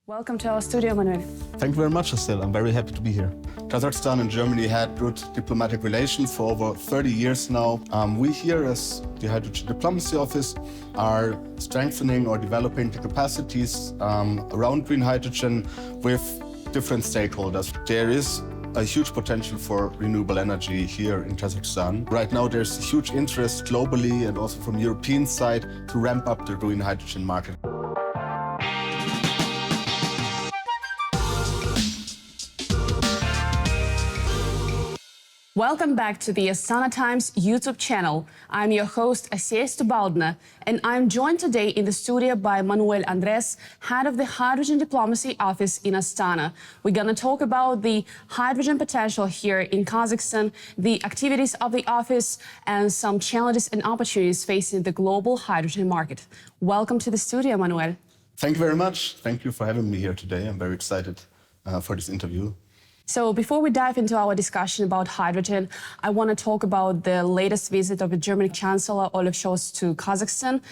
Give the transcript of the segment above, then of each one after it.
Welcome to our studio, Manuel. Thank you very much, Estelle. I'm very happy to be here. Kazakhstan and Germany had good diplomatic relations for over 30 years now. We here as the Hydrogen Diplomacy Office are strengthening or developing the capacities around green hydrogen with different stakeholders. There is a huge potential for renewable energy here in Kazakhstan. Right now there's huge interest globally and also from European side to ramp up the green hydrogen market. Welcome back to the Astana Times YouTube channel. I'm your host, Asiya Stubaldna, and I'm joined today in the studio by Manuel Andresh, head of the Hydrogen Diplomacy Office in Astana. We're going to talk about the hydrogen potential here in Kazakhstan, the activities of the office, and some challenges and opportunities facing the global hydrogen market. Welcome to the studio, Manuel. Thank you very much. Thank you for having me here today. I'm very excited for this interview. So before we dive into our discussion about hydrogen, I want to talk about the latest visit of the German Chancellor Olaf Scholz to Kazakhstan.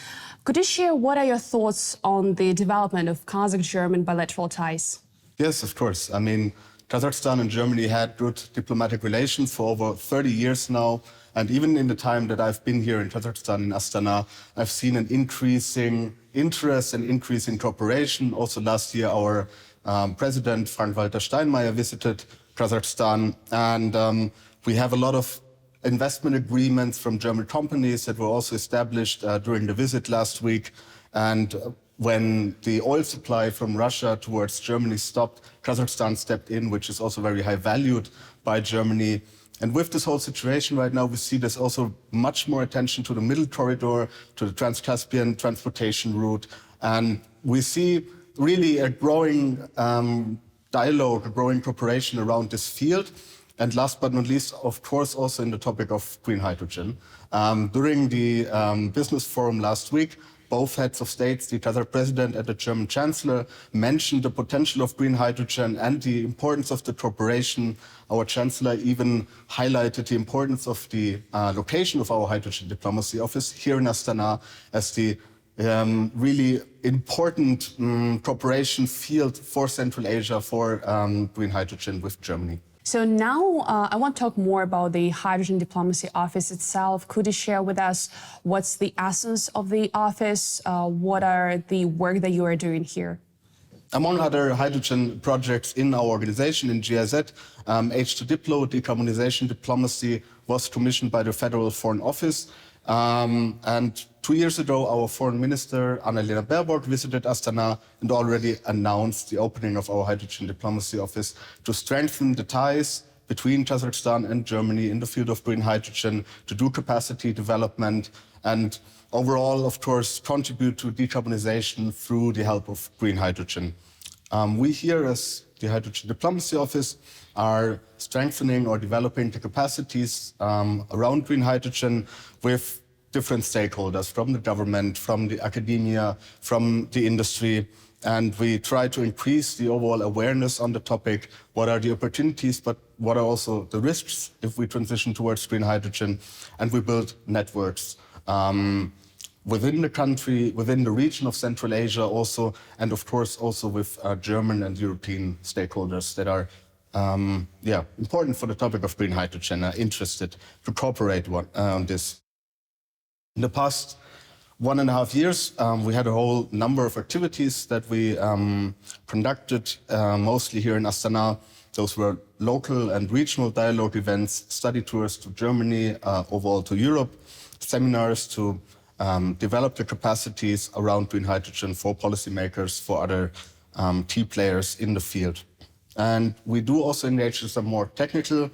Could you share what are your thoughts on the development of Kazakh-German bilateral ties? Yes, of course. I mean, Kazakhstan and Germany had good diplomatic relations for over 30 years now. And even in the time that I've been here in Kazakhstan, in Astana, I've seen an increasing interest and increasing cooperation. Also last year, our President Frank-Walter Steinmeier visited Kazakhstan, and we have a lot of investment agreements from German companies that were also established during the visit last week. And when the oil supply from Russia towards Germany stopped, Kazakhstan stepped in, which is also very high valued by Germany. And with this whole situation right now, we see there's also much more attention to the middle corridor, to the Trans-Caspian transportation route. And we see really a growing dialogue, a growing cooperation around this field. And last but not least, of course, also in the topic of green hydrogen. During the business forum last week, both heads of states, the Kazakh president and the German chancellor, mentioned the potential of green hydrogen and the importance of the cooperation. Our chancellor even highlighted the importance of the location of our Hydrogen Diplomacy Office here in Astana as the really important cooperation field for Central Asia for green hydrogen with Germany. So now I want to talk more about the Hydrogen Diplomacy Office itself. Could you share with us what's the essence of the office? What are the work that you are doing here? Among other hydrogen projects in our organization, in GIZ, H2Diplo, Decarbonization Diplomacy, was commissioned by the Federal Foreign Office. And 2 years ago, our Foreign Minister, Annalena Baerbock, visited Astana and already announced the opening of our Hydrogen Diplomacy Office to strengthen the ties between Kazakhstan and Germany in the field of green hydrogen, to do capacity development, and overall, of course, contribute to decarbonization through the help of green hydrogen. We here, as the Hydrogen Diplomacy Office, are strengthening or developing the capacities around green hydrogen with different stakeholders, from the government, from the academia, from the industry. And we try to increase the overall awareness on the topic. What are the opportunities, but what are also the risks if we transition towards green hydrogen? And we build networks within the country, within the region of Central Asia also, and of course also with German and European stakeholders that are important for the topic of green hydrogen, are interested to cooperate on this. In the past 1.5 years, we had a whole number of activities that we conducted, mostly here in Astana. Those were local and regional dialogue events, study tours to Germany, overall to Europe, seminars to develop the capacities around green hydrogen for policymakers, for other key players in the field. And we do also engage in some more technical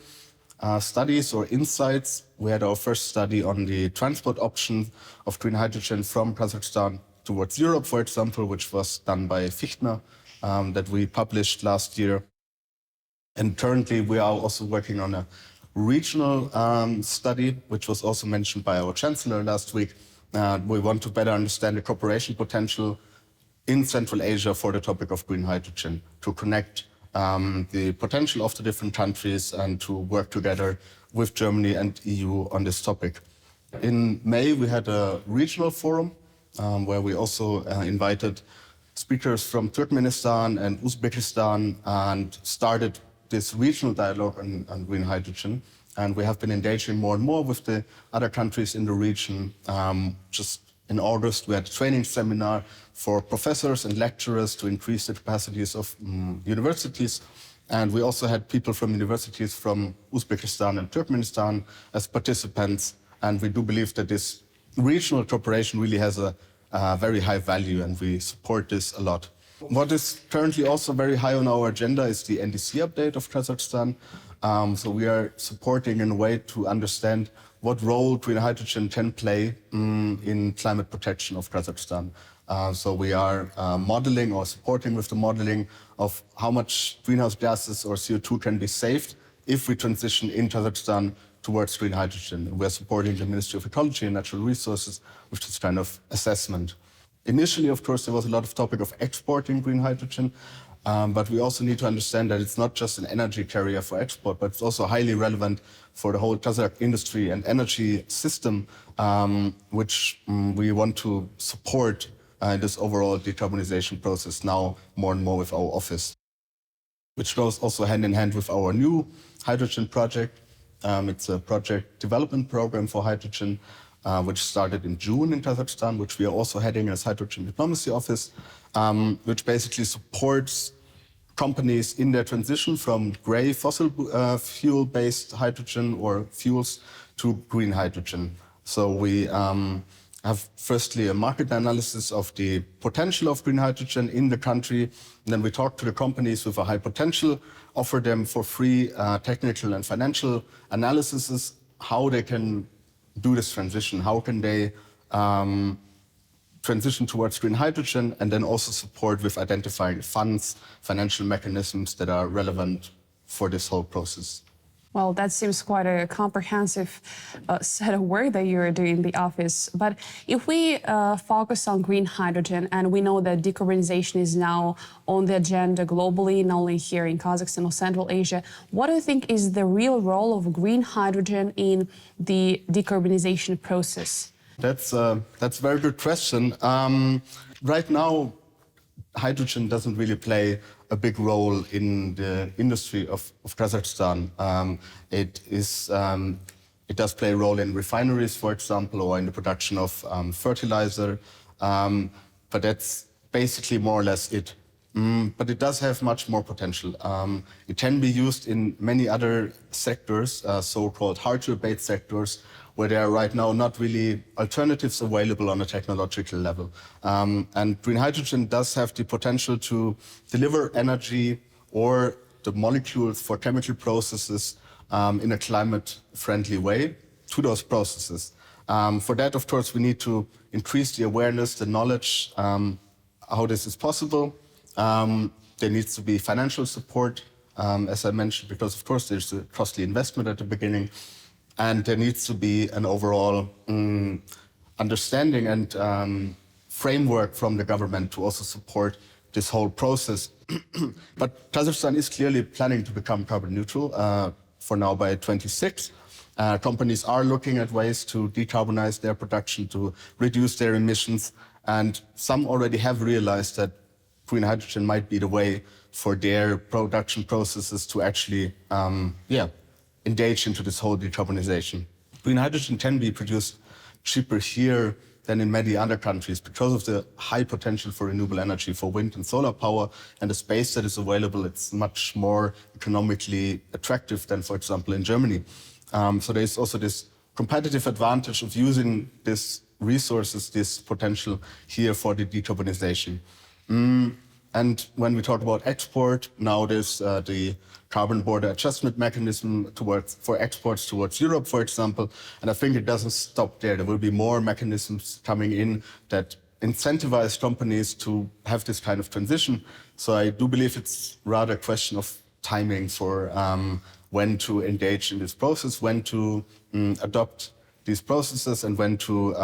studies or insights. We had our first study on the transport option of green hydrogen from Kazakhstan towards Europe, for example, which was done by Fichtner, that we published last year. And currently we are also working on a regional study, which was also mentioned by our chancellor last week. We want to better understand the cooperation potential in Central Asia for the topic of green hydrogen, to connect the potential of the different countries and to work together with Germany and EU on this topic. In May, we had a regional forum where we also invited speakers from Turkmenistan and Uzbekistan and started this regional dialogue on green hydrogen. And we have been engaging more and more with the other countries in the region. Just in August, we had a training seminar for professors and lecturers to increase the capacities of universities. And we also had people from universities from Uzbekistan and Turkmenistan as participants. And we do believe that this regional cooperation really has a very high value, and we support this a lot. What is currently also very high on our agenda is the NDC update of Kazakhstan. So we are supporting in a way to understand what role green hydrogen can play in climate protection of Kazakhstan. So we are modeling or supporting with the modeling of how much greenhouse gases or CO2 can be saved if we transition in Kazakhstan towards green hydrogen. We're supporting the Ministry of Ecology and Natural Resources with this kind of assessment. Initially, of course, there was a lot of topic of exporting green hydrogen, but we also need to understand that it's not just an energy carrier for export, but it's also highly relevant for the whole Kazakh industry and energy system, which we want to support in this overall decarbonization process now more and more with our office, which goes also hand in hand with our new hydrogen project. It's a project development program for hydrogen, which started in June in Kazakhstan, which we are also heading as Hydrogen Diplomacy Office, which basically supports companies in their transition from gray fossil fuel-based hydrogen or fuels to green hydrogen. So we have firstly a market analysis of the potential of green hydrogen in the country, and then we talk to the companies with a high potential, offer them for free technical and financial analyses how they can do this transition, how can they transition towards green hydrogen, and then also support with identifying funds, financial mechanisms that are relevant for this whole process. Well, that seems quite a comprehensive set of work that you're doing in the office. But if we focus on green hydrogen, and we know that decarbonization is now on the agenda globally, not only here in Kazakhstan or Central Asia, what do you think is the real role of green hydrogen in the decarbonization process? That's a very good question. Right now, hydrogen doesn't really play a big role in the industry of Kazakhstan. It does play a role in refineries, for example, or in the production of fertilizer, but that's basically more or less it. But it does have much more potential. It can be used in many other sectors, so-called hard-to-abate sectors, where there are right now not really alternatives available on a technological level. And green hydrogen does have the potential to deliver energy or the molecules for chemical processes in a climate-friendly way to those processes. For that, of course, we need to increase the awareness, the knowledge, how this is possible. There needs to be financial support, as I mentioned, because, of course, there's a costly investment at the beginning. And there needs to be an overall understanding and framework from the government to also support this whole process. But Kazakhstan is clearly planning to become carbon neutral for now by 2026. Companies are looking at ways to decarbonize their production, to reduce their emissions. And some already have realized that green hydrogen might be the way for their production processes to actually, engage into this whole decarbonization. Green hydrogen can be produced cheaper here than in many other countries because of the high potential for renewable energy, for wind and solar power, and the space that is available. It's much more economically attractive than, for example, in Germany. So there's also this competitive advantage of using these resources, this potential here for the decarbonization. And when we talk about export, now there's the carbon border adjustment mechanism for exports towards Europe, for example. And I think it doesn't stop there. There will be more mechanisms coming in that incentivize companies to have this kind of transition. So I do believe it's rather a question of timing for when to engage in this process, when to adopt these processes, and when to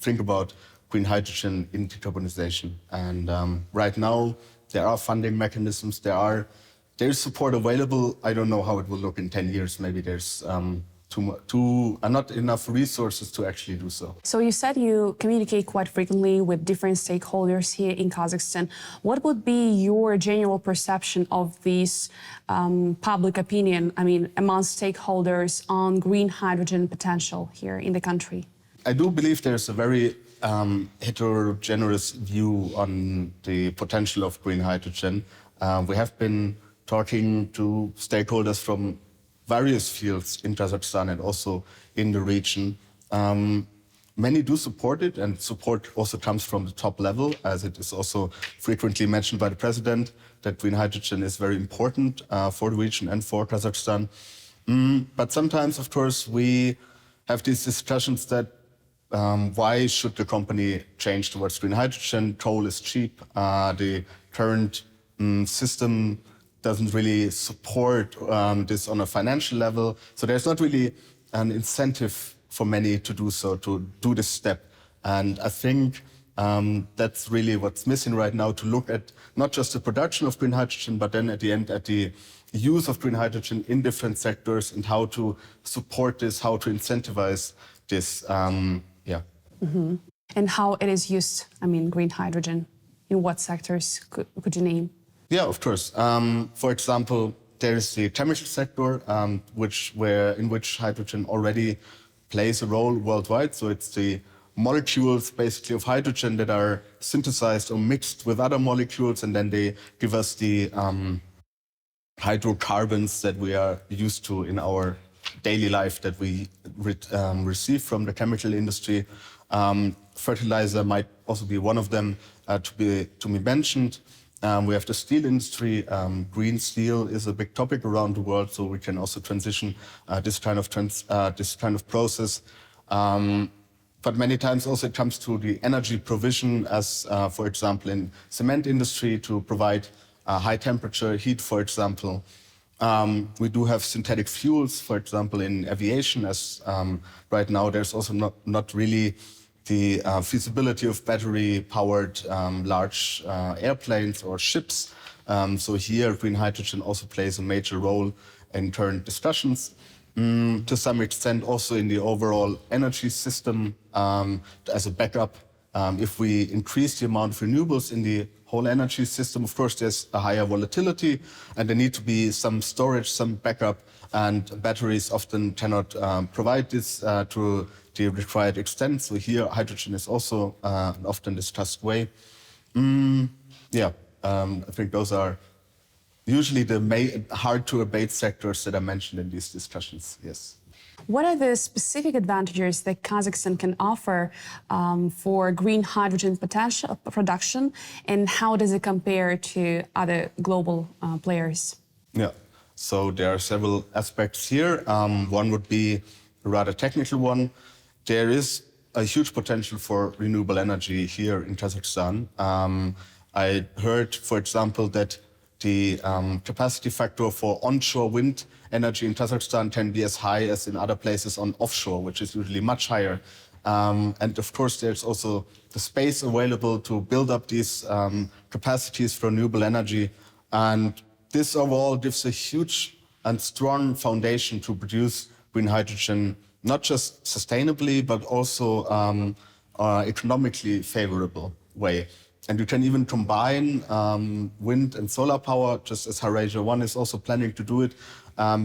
think about green hydrogen in decarbonization. And right now, there are funding mechanisms, there's support available. I don't know how it will look in 10 years. Maybe there's not enough resources to actually do so. So you said you communicate quite frequently with different stakeholders here in Kazakhstan. What would be your general perception of this public opinion, among stakeholders on green hydrogen potential here in the country? I do believe there's a very heterogeneous view on the potential of green hydrogen. We have been talking to stakeholders from various fields in Kazakhstan and also in the region. Many do support it, and support also comes from the top level, as it is also frequently mentioned by the president, that green hydrogen is very important for the region and for Kazakhstan. But sometimes, of course, we have these discussions that why should the company change towards green hydrogen? Coal is cheap. The current system doesn't really support this on a financial level. So there's not really an incentive for many to do so, to do this step. And I think that's really what's missing right now, to look at not just the production of green hydrogen, but then at the end at the use of green hydrogen in different sectors and how to support this, how to incentivize this. Mm-hmm. And how it is used, green hydrogen, in what sectors could you name? Yeah, of course. For example, there is the chemical sector, in which hydrogen already plays a role worldwide. So it's the molecules, basically, of hydrogen that are synthesized or mixed with other molecules, and then they give us the hydrocarbons that we are used to in our daily life that we receive from the chemical industry. Fertilizer might also be one of them to be mentioned. We have the steel industry. Green steel is a big topic around the world, so we can also transition this kind of process. But many times also it comes to the energy provision, as for example in cement industry, to provide high temperature heat, for example. We do have synthetic fuels, for example, in aviation, as right now there's also not really the feasibility of battery-powered large airplanes or ships. So here, green hydrogen also plays a major role in current discussions. To some extent, also in the overall energy system as a backup. If we increase the amount of renewables in the whole energy system, of course, there's a higher volatility, and there need to be some storage, some backup, and batteries often cannot provide this to the required extent. So here, hydrogen is also an often discussed way. I think those are usually the hard-to-abate sectors that are mentioned in these discussions, yes. What are the specific advantages that Kazakhstan can offer for green hydrogen potential production, and how does it compare to other global players? Yeah, so there are several aspects here. One would be a rather technical one. There is a huge potential for renewable energy here in Kazakhstan. I heard, for example, that the capacity factor for onshore wind energy in Kazakhstan can be as high as in other places on offshore, which is usually much higher. And of course, there's also the space available to build up these capacities for renewable energy. And this overall gives a huge and strong foundation to produce green hydrogen, not just sustainably, but also economically favorable way. And you can even combine wind and solar power, just as Harasia 1 is also planning to do it,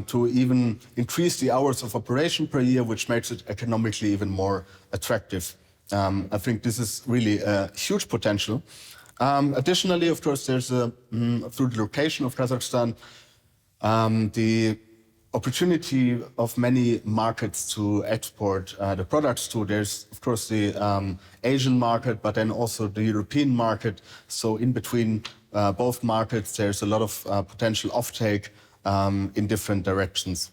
to even increase the hours of operation per year, which makes it economically even more attractive. I think this is really a huge potential. Additionally, of course, there's through the location of Kazakhstan, the opportunity of many markets to export the products to. There's, of course, the Asian market, but then also the European market. So in between both markets, there's a lot of potential offtake in different directions.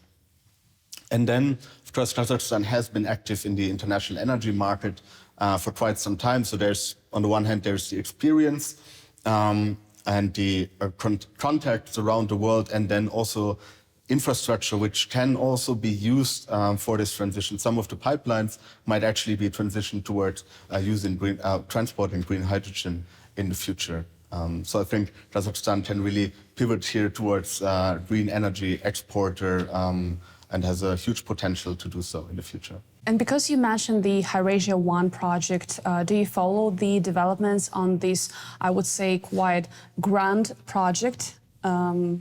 And then, of course, Kazakhstan has been active in the international energy market for quite some time. So there's, on the one hand, there's the experience and the contacts around the world, and then also infrastructure, which can also be used for this transition. Some of the pipelines might actually be transitioned towards transporting green hydrogen in the future. So I think Kazakhstan can really pivot here towards green energy exporter and has a huge potential to do so in the future. And because you mentioned the Eurasia One project, do you follow the developments on this, I would say, quite grand project? Do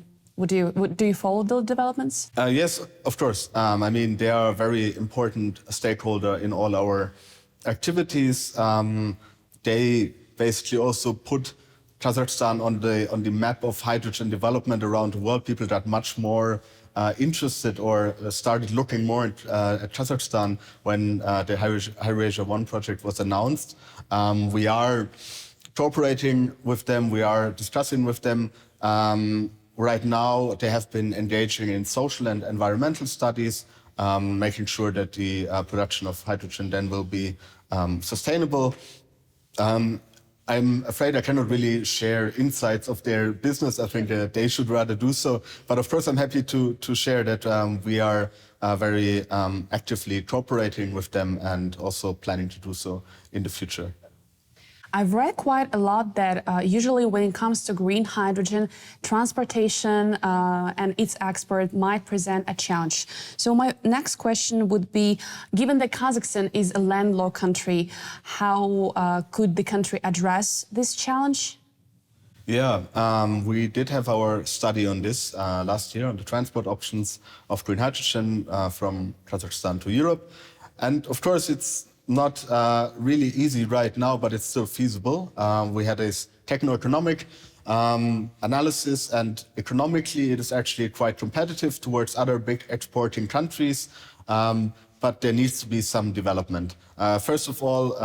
you follow the developments? Yes, of course. I mean, they are a very important stakeholder in all our activities. They basically also put Kazakhstan on the map of hydrogen development around the world. People got much more interested or started looking more at Kazakhstan when the Eurasia One project was announced. We are cooperating with them. We are discussing with them. Right now, they have been engaging in social and environmental studies, making sure that the production of hydrogen then will be sustainable. I'm afraid I cannot really share insights of their business. I think they should rather do so. But of course, I'm happy to share that we are very actively cooperating with them and also planning to do so in the future. I've read quite a lot that usually when it comes to green hydrogen, transportation and its export might present a challenge. So my next question would be, given that Kazakhstan is a landlocked country, how could the country address this challenge? Yeah, we did have our study on this last year on the transport options of green hydrogen from Kazakhstan to Europe. And of course, it's not really easy right now, but it's still feasible. We had this techno-economic analysis, and economically it is actually quite competitive towards other big exporting countries, but there needs to be some development. First of all,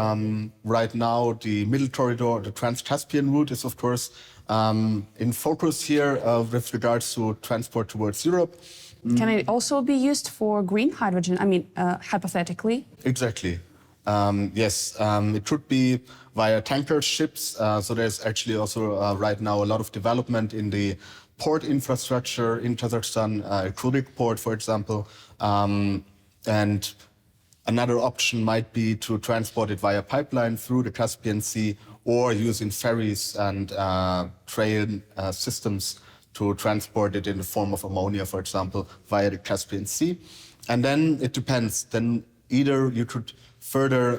right now the middle corridor, the Trans-Caspian route is of course in focus here with regards to transport towards Europe. Can it also be used for green hydrogen? I mean, hypothetically? Exactly. Yes, it could be via tanker ships. So there's actually also right now a lot of development in the port infrastructure in Kazakhstan, Kurik port, for example. And another option might be to transport it via pipeline through the Caspian Sea or using ferries and train systems to transport it in the form of ammonia, for example, via the Caspian Sea. And then it depends. Then either you could further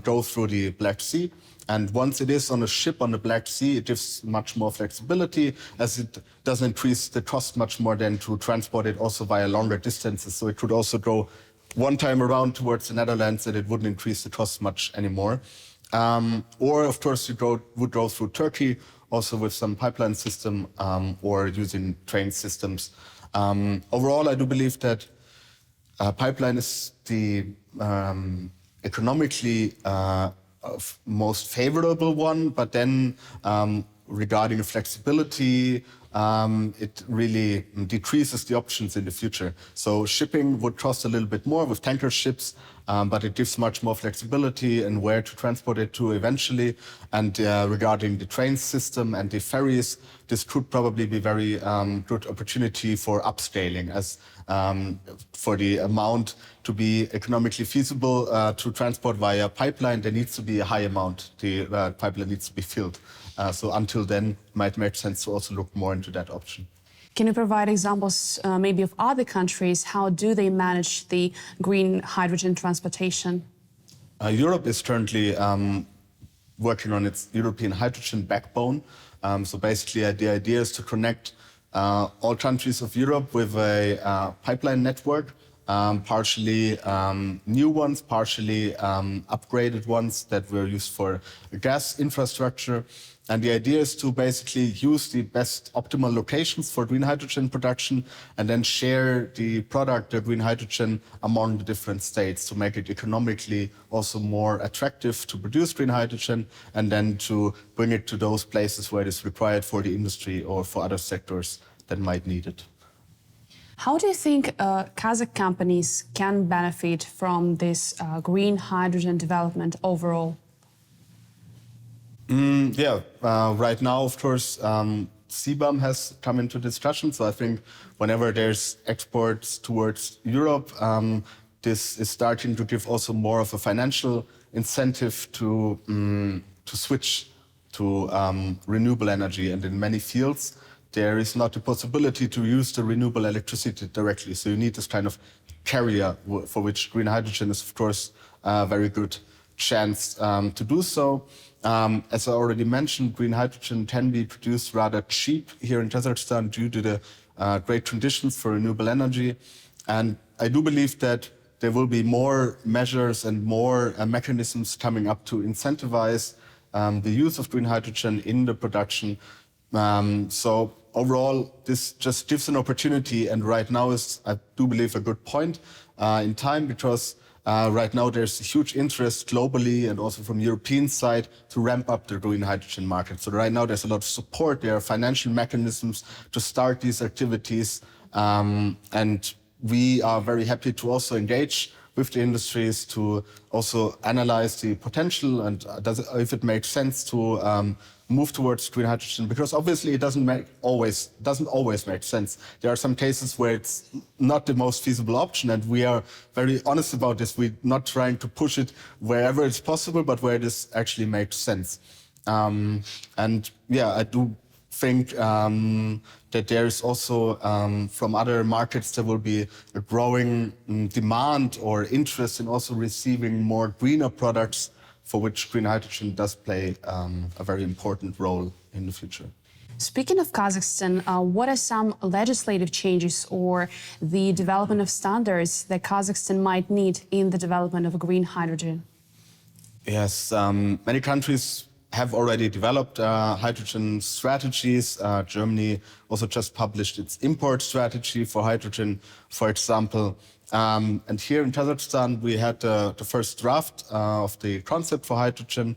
go through the Black Sea, and once it is on a ship on the Black Sea, it gives much more flexibility, as it does increase the cost much more than to transport it also via longer distances. So it could also go one time around towards the Netherlands, and it wouldn't increase the cost much anymore. Or, of course, you would go through Turkey, also with some pipeline system or using train systems. Overall, I do believe that pipeline is the economically most favorable one, but then regarding flexibility, it really decreases the options in the future. So shipping would cost a little bit more with tanker ships, but it gives much more flexibility and where to transport it to eventually. And regarding the train system and the ferries, this could probably be very good opportunity for upscaling, as for the amount to be economically feasible to transport via pipeline, there needs to be a high amount. The pipeline needs to be filled. So until then, it might make sense to also look more into that option. Can you provide examples maybe of other countries? How do they manage the green hydrogen transportation? Europe is currently working on its European hydrogen backbone. So basically the idea is to connect all countries of Europe with a pipeline network, partially new ones, partially upgraded ones that were used for gas infrastructure. And the idea is to basically use the best optimal locations for green hydrogen production and then share the product, the green hydrogen, among the different states to make it economically also more attractive to produce green hydrogen and then to bring it to those places where it is required for the industry or for other sectors that might need it. How do you think Kazakh companies can benefit from this green hydrogen development overall? Right now, of course, CBAM has come into discussion. So I think whenever there's exports towards Europe, this is starting to give also more of a financial incentive to switch to renewable energy. And in many fields, there is not the possibility to use the renewable electricity directly. So you need this kind of carrier for which green hydrogen is, of course, a very good chance to do so. As I already mentioned, green hydrogen can be produced rather cheap here in Kazakhstan due to the great conditions for renewable energy. And I do believe that there will be more measures and more mechanisms coming up to incentivize the use of green hydrogen in the production. So overall, this just gives an opportunity, and right now is, I do believe, a good point in time, because right now there's huge interest globally and also from European side to ramp up the green hydrogen market. So right now there's a lot of support, there are financial mechanisms to start these activities, and we are very happy to also engage with the industries to also analyze the potential and if it makes sense to move towards green hydrogen, because obviously it doesn't always make sense. There are some cases where it's not the most feasible option, and we are very honest about this. We're not trying to push it wherever it's possible, but where this actually makes sense. And yeah, I do think that there is also from other markets there will be a growing demand or interest in also receiving more greener products, for which green hydrogen does play a very important role in the future. Speaking of Kazakhstan, what are some legislative changes or the development of standards that Kazakhstan might need in the development of green hydrogen? Yes, many countries have already developed hydrogen strategies. Germany also just published its import strategy for hydrogen, for example. And here in Kazakhstan, we had the first draft of the concept for hydrogen,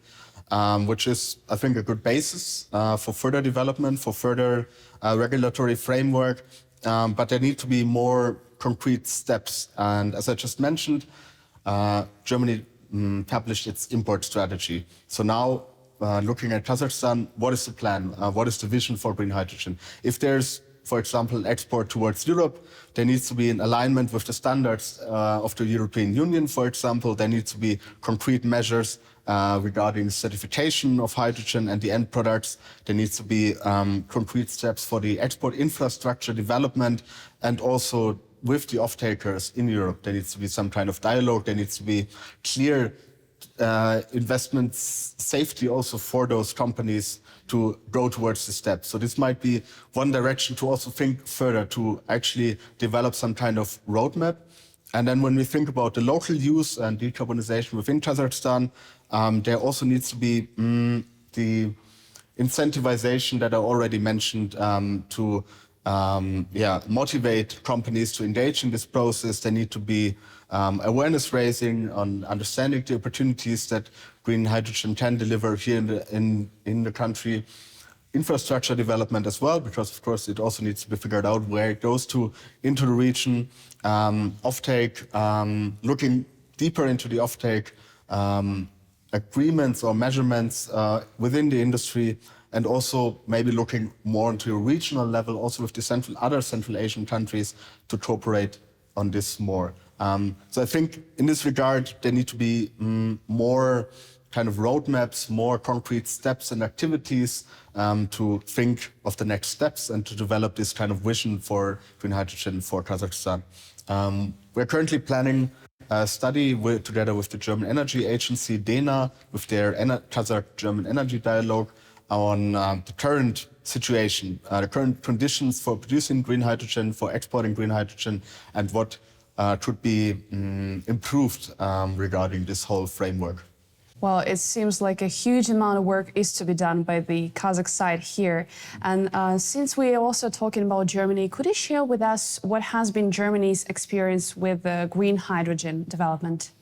which is, I think, a good basis for further development, for further regulatory framework. But there need to be more concrete steps. And as I just mentioned, Germany published its import strategy. So now, looking at Kazakhstan, what is the plan? What is the vision for green hydrogen? If there's, for example, export towards Europe, there needs to be an alignment with the standards of the European Union, for example. There needs to be concrete measures regarding certification of hydrogen and the end products. There needs to be concrete steps for the export infrastructure development, and also with the off-takers in Europe. There needs to be some kind of dialogue. There needs to be clear investment safety also for those companies to go towards the steps. So this might be one direction to also think further, to actually develop some kind of roadmap. And then when we think about the local use and decarbonization within Kazakhstan, there also needs to be the incentivization that I already mentioned to motivate companies to engage in this process. There need to be awareness raising on understanding the opportunities that green hydrogen can deliver here in the country. Infrastructure development as well, because of course it also needs to be figured out where it goes to into the region. Offtake, looking deeper into the offtake agreements or measurements within the industry, and also maybe looking more into a regional level, also with the other Central Asian countries, to cooperate on this more. So I think in this regard, there need to be more kind of roadmaps, more concrete steps and activities to think of the next steps and to develop this kind of vision for green hydrogen for Kazakhstan. We're currently planning a study together with the German Energy Agency, DENA, with their Kazakh-German Energy Dialogue, on the current situation, the current conditions for producing green hydrogen, for exporting green hydrogen, and what could be improved regarding this whole framework. Well, it seems like a huge amount of work is to be done by the Kazakh side here. And since we are also talking about Germany, could you share with us what has been Germany's experience with green hydrogen development?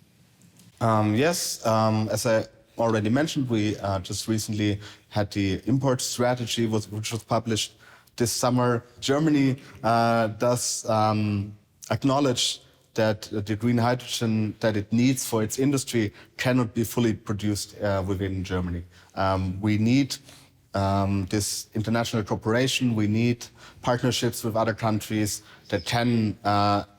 Yes, as I already mentioned, we just recently had the import strategy, which was published this summer. Germany does acknowledge that the green hydrogen that it needs for its industry cannot be fully produced within Germany. We need this international cooperation. We need partnerships with other countries that can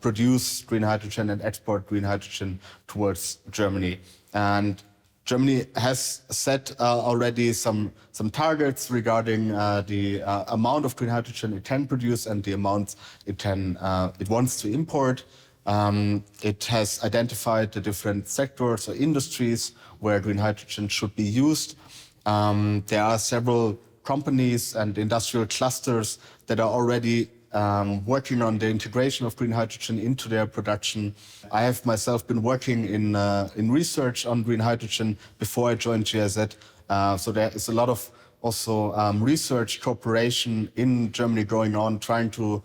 produce green hydrogen and export green hydrogen towards Germany. And Germany has set already some targets regarding the amount of green hydrogen it can produce and the amount it wants to import. It has identified the different sectors or industries where green hydrogen should be used. There are several companies and industrial clusters that are already working on the integration of green hydrogen into their production. I have myself been working in research on green hydrogen before I joined GIZ. So there is a lot of also research cooperation in Germany going on, trying to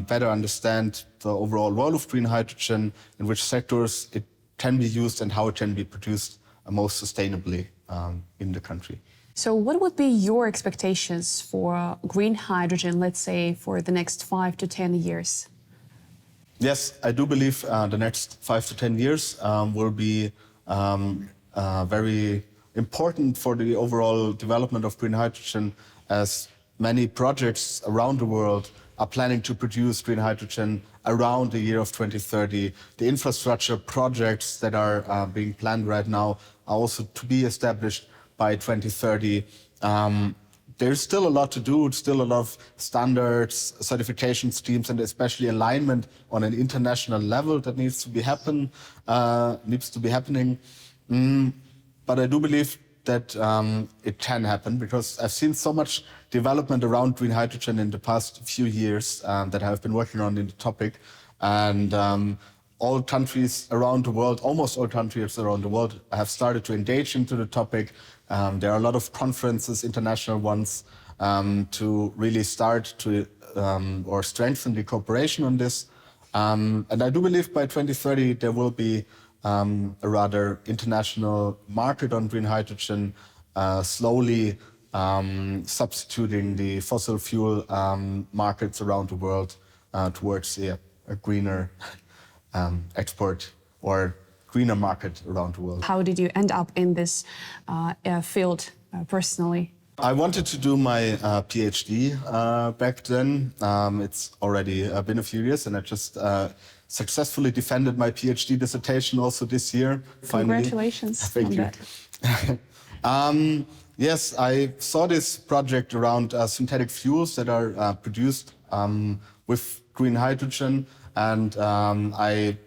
better understand the overall role of green hydrogen, in which sectors it can be used and how it can be produced most sustainably in the country. So what would be your expectations for green hydrogen, let's say, for the next 5 to 10 years? Yes, I do believe the next 5 to 10 years will be very important for the overall development of green hydrogen, as many projects around the world are planning to produce green hydrogen around the year of 2030. The infrastructure projects that are being planned right now are also to be established by 2030. There's still a lot to do, still a lot of standards, certification schemes, and especially alignment on an international level that needs to be happening. But I do believe that it can happen, because I've seen so much development around green hydrogen in the past few years that I've been working on in the topic. And all countries around the world, almost all countries around the world, have started to engage into the topic. There are a lot of conferences, international ones, to really start to or strengthen the cooperation on this. And I do believe by 2030 there will be a rather international market on green hydrogen, slowly substituting the fossil fuel markets around the world towards a greener export or greener market around the world. How did you end up in this field personally? I wanted to do my PhD back then. It's already been a few years, and I just successfully defended my PhD dissertation also this year. Finally. Congratulations. Thank you. That. Yes, I saw this project around synthetic fuels that are produced with green hydrogen, and I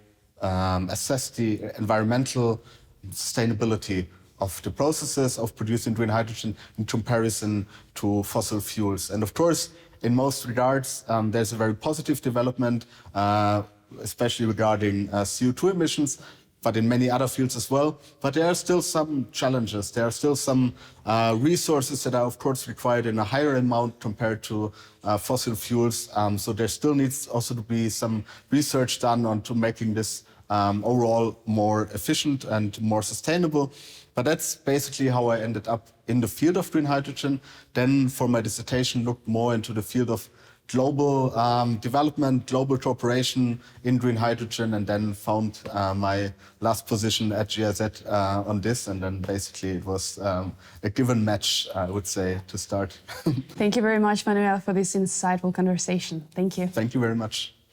assessed the environmental sustainability of the processes of producing green hydrogen in comparison to fossil fuels. And of course, in most regards, there's a very positive development, especially regarding CO2 emissions, but in many other fields as well. But there are still some challenges. There are still some resources that are, of course, required in a higher amount compared to fossil fuels. So there still needs also to be some research done on to making this overall more efficient and more sustainable. But that's basically how I ended up in the field of green hydrogen. Then for my dissertation, looked more into the field of global development, global cooperation in green hydrogen, and then found my last position at GIZ on this. And then basically it was a given match, I would say, to start. Thank you very much, Manuel, for this insightful conversation. Thank you. Thank you very much.